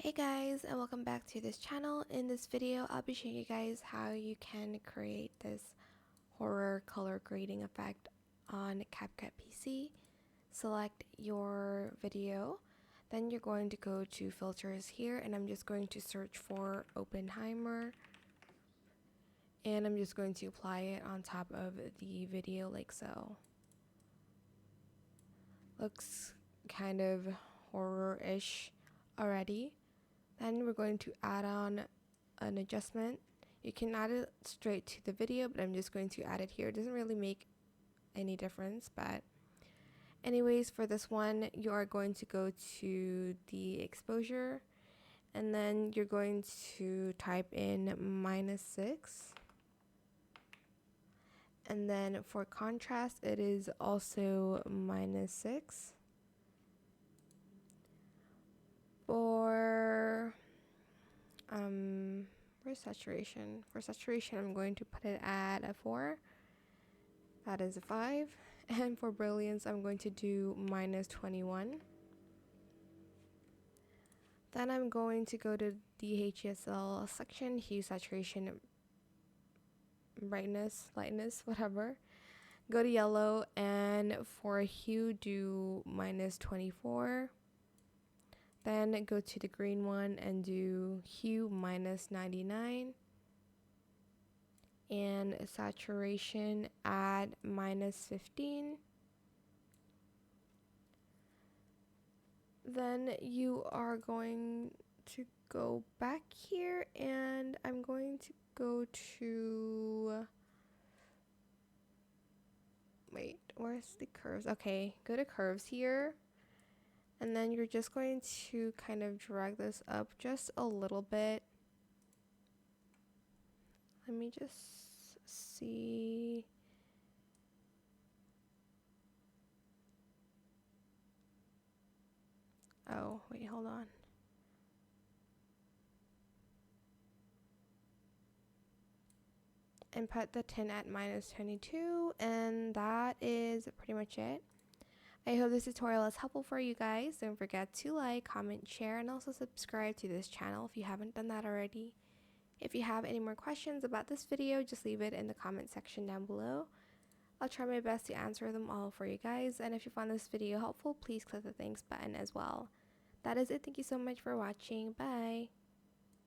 Hey guys, and welcome back to this channel. In this video, I'll be showing you guys how you can create this horror color grading effect on CapCut PC. Select your video, then you're going to go to filters here, and I'm just going to search for Oppenheimer, and I'm just going to apply it on top of the video like so. Looks kind of horror-ish already. Then we're going to add on an adjustment. You can add it straight to the video, but I'm just going to add it here. It doesn't really make any difference, but anyways, for this one, you are going to go to the exposure, and then you're going to type in -6. And then for contrast, it is also -6. For saturation. For saturation, I'm going to put it at a 4. That is a 5. And for brilliance, I'm going to do -21. Then I'm going to go to the HSL section, hue, saturation, brightness, lightness, whatever. Go to yellow, and for hue, do -24. Then go to the green one and do hue -99. And saturation at -15. Then you are going to go back here, and I'm going to go to, wait, where's the curves? Okay, go to curves here, and then you're just going to kind of drag this up just a little bit. Let me just see. Oh, wait, hold on. And put the 10 at -22, and that is pretty much it. I hope this tutorial is helpful for you guys. Don't forget to like, comment, share, and also subscribe to this channel if you haven't done that already. If you have any more questions about this video, just leave it in the comment section down below. I'll try my best to answer them all for you guys, and if you found this video helpful, please click the thanks button as well. That is it. Thank you so much for watching. Bye!